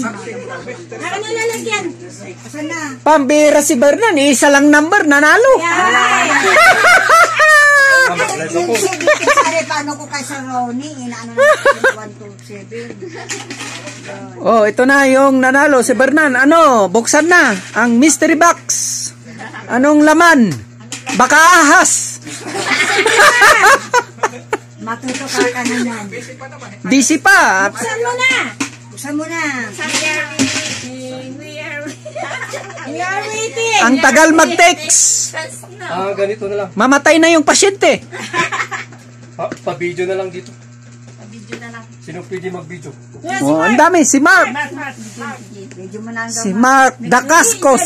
Ano lalagyan? Pambira si Bernan, isa lang number, nanalo. Paano ko kay Sir Ronnie? Inaano na 127. Oh, ito na yung nanalo si Bernan. Ano, buksan na ang mystery box. Anong laman? Baka ahas. Matuto ka na yan. Busy pa. Buksan mo na. Buksan mo na. We are waiting. Ang tagal mag-text. Ganito na lang. Mamatay na yung pasyente. Pa-video na lang dito. Sino pwede mag-video? Oh, ang dami. Si Mark. Medyo mo na ang Si Mark Dacascos.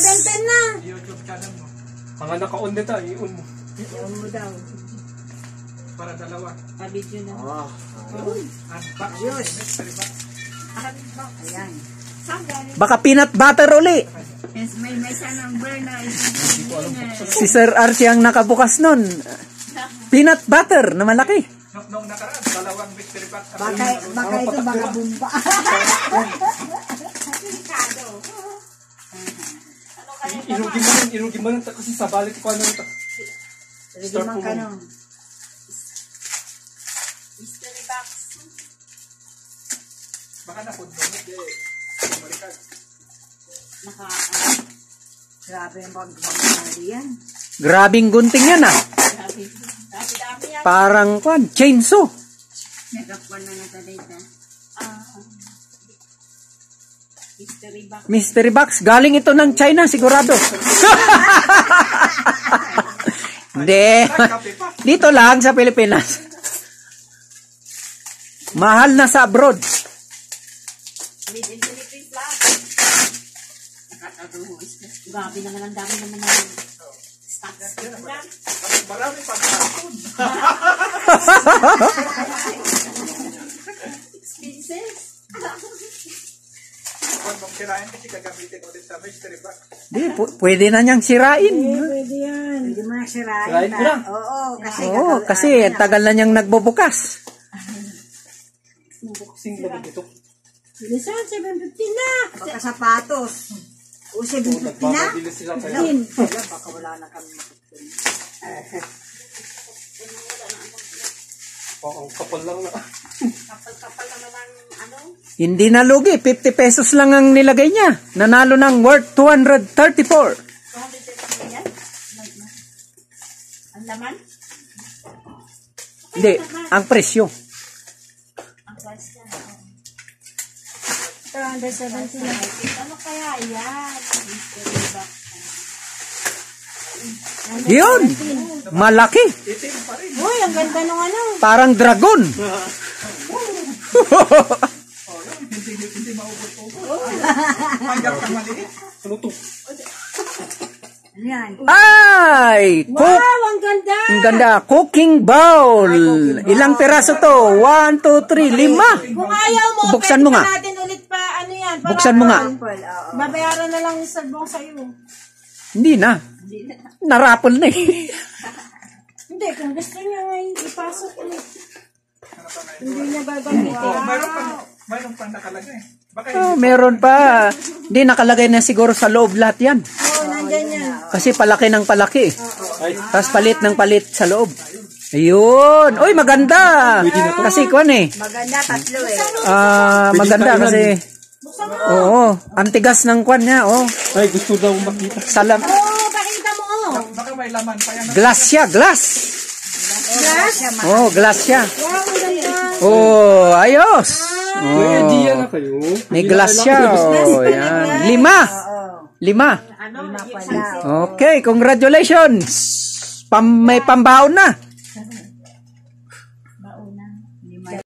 Ang naka-on nito, i-on mo. Iyon mo daw. Para dalawa. Pa-video na. Ayos. Ayan. Baka peanut butter uli. May sanang burner. Si Sir Archie ang nakabukas nun. Peanut butter na malaki. Nung nakaraan, dalawang mystery box. Baka ito, baka bumba. Irugin mo lang kasi sa balik ko ano ito. Irugin mo ka no. Mystery box. Baka napundong. Balikan. Grabe yung pag-bumari yan. Grabing gunting yan ah. Dami-dami yan. Parang kwan, chainsaw. Nagkapuan na nata dito. Mystery box. Mystery box. Galing ito ng China, sigurado. Hindi. Dito lang sa Pilipinas. Mahal na sa abroad. Made in Philippines lang. Grabe naman, ang dami naman ng stocks. Marami pa kapon. Expenses. Kung magsirain kasi gagamitin ulit sa mystery box. Di, pwede na niyang sirain. Pwede yan. Pwede mo na sirain. Sirain ko na. Oo, kasi. Oo, kasi ang tagal na niyang nagbubukas. Boxing naman ito. Bilisan, 750 na. Baka sapatos. O 750 na. Nagpapabilis sila kaya. Din. Baka wala na kami. Ang kapal lang na. Kapal-kapal naman ang ano. Hindi na lugi, 50 pesos lang ang nilagay niya. Nanalo ng worth 234. 250 yan. Ang laman? Hindi, ang presyo. Ang price niya. 270 na. Ano kaya yan? Mystery box. Yun, malaki. Uy, ang ganda nung ano. Parang dragon. Hanggang ka maliit. Ano to? Yan. Ay, Wow, ang ganda. ang ganda. Cooking bowl. Ilang peraso to? 1, 2, 3, 5. Kung ayaw mo, Buksan mo pwede nga. pa natin ulit pa, ano yan. para- Buksan mo nga. Babayaran na lang yung salbong sa'yo. Hindi na. Narapol na eh. Hindi, kung gusto niya ngayon, ipasok ulit. Hindi niya gagamitin. Mayroon pang nakalagay. Baka Oh, meron pa. Hindi, nakalagay na siguro sa loob lahat yan. Oo, nandyan yan. Kasi palaki ng palaki. Tapos palit ng palit sa loob. Ayun. Uy, maganda. Kasi kuwan eh. Maganda, tatlo eh. Maganda kasi. Oo. Ang tigas ng kuwan niya. Oh. ay gusto daw makita. Salam. Oo, pakita mo. Baka may laman pa yan. Glass siya, glass. Glass? Oh, glass siya. Wow, ang ganda. Oh, ayos. May idea na kayo. May glass siya. Oh, yan. 5. 5. Ano? Lima Yung pala. Okay, congratulations. May pambaon na.